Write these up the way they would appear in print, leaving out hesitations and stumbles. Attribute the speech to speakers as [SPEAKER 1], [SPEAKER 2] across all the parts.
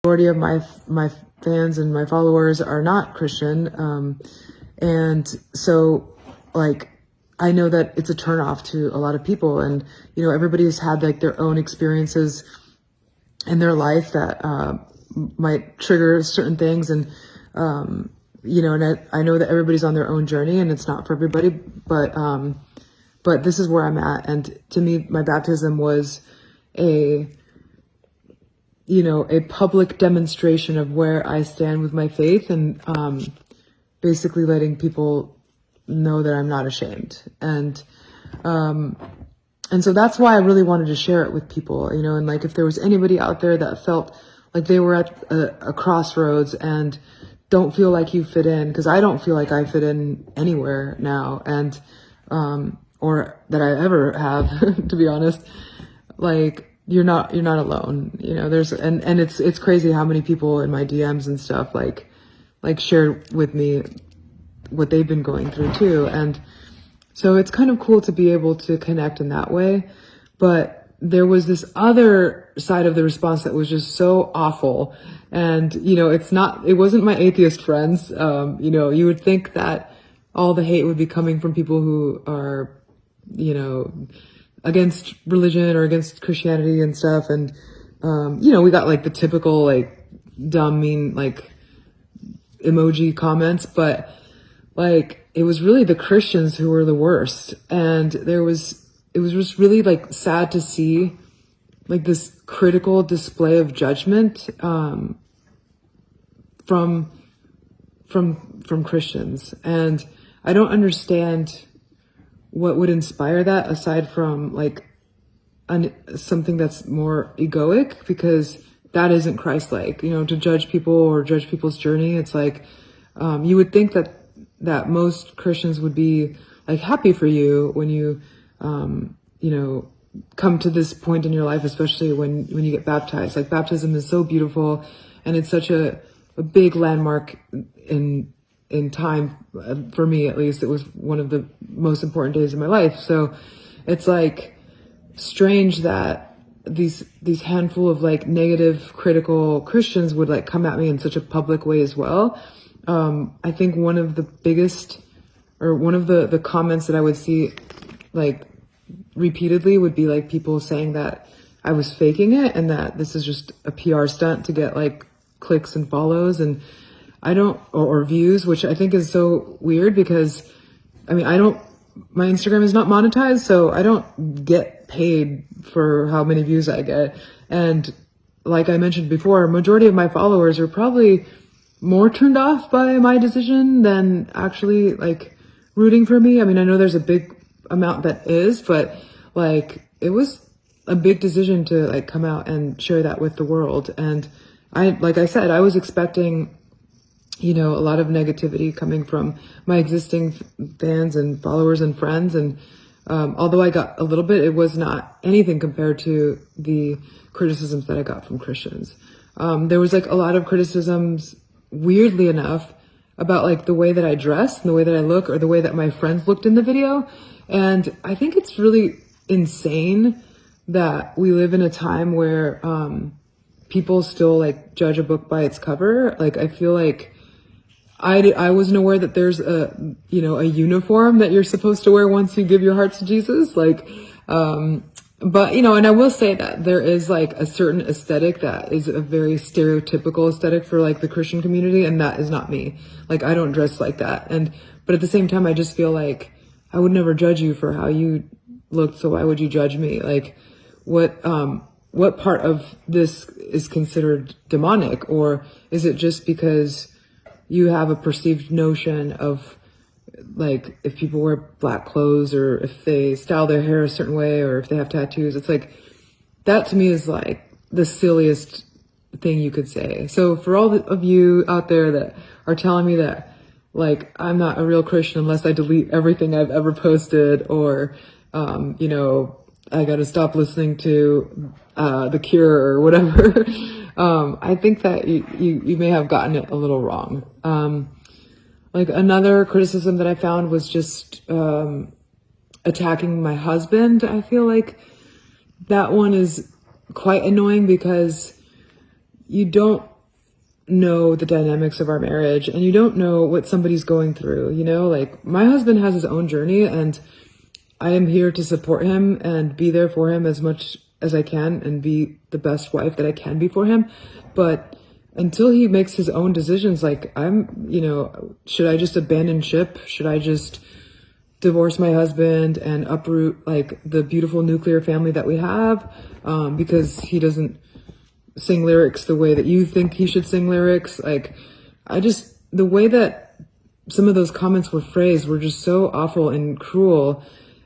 [SPEAKER 1] majority of my fans and my followers are not Christian, and so like I know that it's a turnoff to a lot of people, and everybody's had like their own experiences in their life that might trigger certain things, and and I know that everybody's on their own journey, and it's not for everybody, but this is where I'm at, and to me, my baptism was a public demonstration of where I stand with my faith, and basically letting people know that I'm not ashamed. And so that's why I really wanted to share it with people, and like if there was anybody out there that felt like they were at a crossroads and don't feel like you fit in, because I don't feel like I fit in anywhere now, and or that I ever have, to be honest, like you're not alone. There's and it's crazy how many people in my DMs and stuff like share with me what they've been going through too. And so it's kind of cool to be able to connect in that way. But there was this other side of the response that was just so awful. And, it wasn't my atheist friends. You would think that all the hate would be coming from people who are, against religion or against Christianity and stuff. And, we got like the typical, like dumb, mean, like emoji comments, but like, it was really the Christians who were the worst. And it was just really like sad to see like this critical display of judgment, from Christians. And I don't understand what would inspire that aside from like something that's more egoic, because that isn't Christ-like, to judge people or judge people's journey. It's like, you would think that most Christians would be like happy for you when you, come to this point in your life, especially when you get baptized. Like baptism is so beautiful, and it's such a big landmark in time. For me, at least, it was one of the most important days of my life. So it's like strange that these handful of like negative, critical Christians would like come at me in such a public way as well. I think one of the biggest, or one of the comments that I would see like repeatedly would be like people saying that I was faking it and that this is just a PR stunt to get like clicks and follows, and or views, which I think is so weird, because my Instagram is not monetized, so I don't get paid for how many views I get. And like I mentioned before, majority of my followers are probably more turned off by my decision than actually like rooting for me. I know there's a big amount that is, but like it was a big decision to like come out and share that with the world. And like I said, I was expecting a lot of negativity coming from my existing fans and followers and friends. And although I got a little bit, it was not anything compared to the criticisms that I got from Christians. There was like a lot of criticisms, weirdly enough, about like the way that I dress and the way that I look, or the way that my friends looked in the video. And I think it's really insane that we live in a time where people still like judge a book by its cover. Like I feel like I wasn't aware that there's a uniform that you're supposed to wear once you give your heart to Jesus. Like, but and I will say that there is like a certain aesthetic that is a very stereotypical aesthetic for like the Christian community. And that is not me. Like, I don't dress like that. But at the same time, I just feel like I would never judge you for how you looked. So why would you judge me? Like, what part of this is considered demonic? Or is it just because you have a perceived notion of like if people wear black clothes, or if they style their hair a certain way, or if they have tattoos? It's like, that to me is like the silliest thing you could say. So for all of you out there that are telling me that like I'm not a real Christian unless I delete everything I've ever posted, or I gotta stop listening to The Cure or whatever, I think that you may have gotten it a little wrong. Like another criticism that I found was just attacking my husband. I feel like that one is quite annoying, because you don't know the dynamics of our marriage, and you don't know what somebody's going through, you know? Like, my husband has his own journey, and I am here to support him and be there for him as much as I can and be the best wife that I can be for him. But until he makes his own decisions, like, should I just abandon ship? Should I just divorce my husband and uproot like the beautiful nuclear family that we have, because he doesn't sing lyrics the way that you think he should sing lyrics? Like, the way that some of those comments were phrased were just so awful and cruel.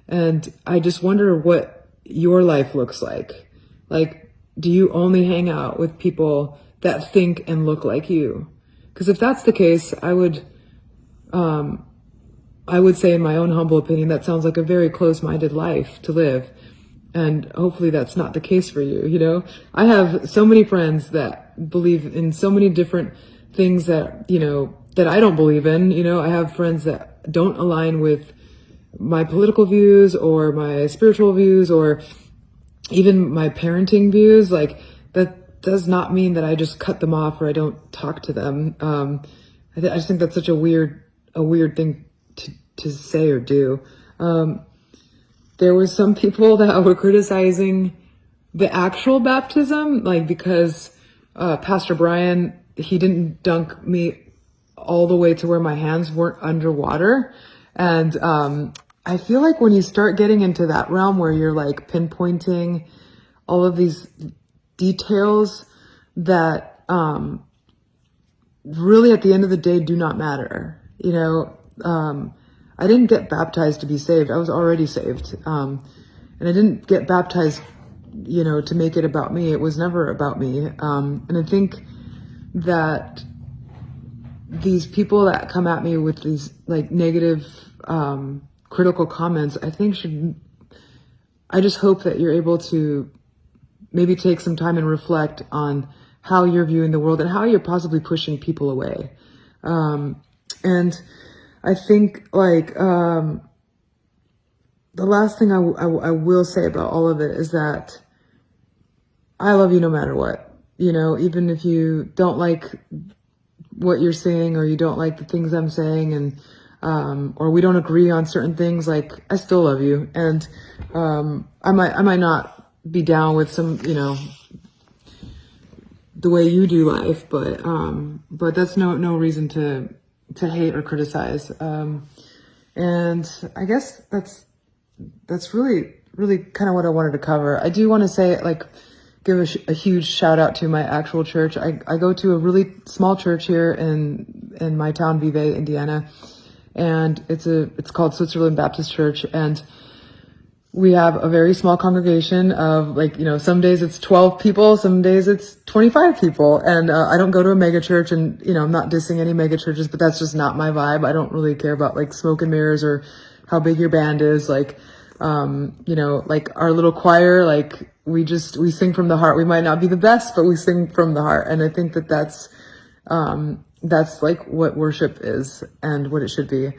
[SPEAKER 1] And I just wonder what your life looks like. Like, do you only hang out with people that think and look like you? Because if that's the case, I would say, in my own humble opinion, that sounds like a very close-minded life to live. And hopefully that's not the case for you, you know? I have so many friends that believe in so many different things that, that I don't believe in. You know, I have friends that don't align with my political views or my spiritual views or even my parenting views. Like, that does not mean that I just cut them off or I don't talk to them. I just think that's such a weird thing to say or do. There were some people that were criticizing the actual baptism, like, because Pastor Brian, he didn't dunk me all the way to where my hands weren't underwater. And I feel like when you start getting into that realm where you're like pinpointing all of these details that really at the end of the day do not matter, you know. I didn't get baptized to be saved. I was already saved. And I didn't get baptized, to make it about me. It was never about me. And I think that these people that come at me with these like negative, critical comments, I just hope that you're able to maybe take some time and reflect on how you're viewing the world and how you're possibly pushing people away. And I think, like, the last thing I will say about all of it is that I love you no matter what. Even if you don't like what you're saying or you don't like the things I'm saying, and or we don't agree on certain things, like, I still love you. And I might not be down with some, the way you do life, but that's no reason to hate or criticize. And I guess that's really, really kind of what I wanted to cover. I do want to say, like, give a huge shout out to my actual church. I go to a really small church here in my town, Vevey, Indiana, and it's called Switzerland Baptist Church. And we have a very small congregation of, like, some days it's 12 people, some days it's 25 people. And I don't go to a mega church, and, I'm not dissing any mega churches, but that's just not my vibe. I don't really care about, like, smoke and mirrors or how big your band is. Like, like our little choir, like, we sing from the heart. We might not be the best, but we sing from the heart. And I think that's like what worship is and what it should be.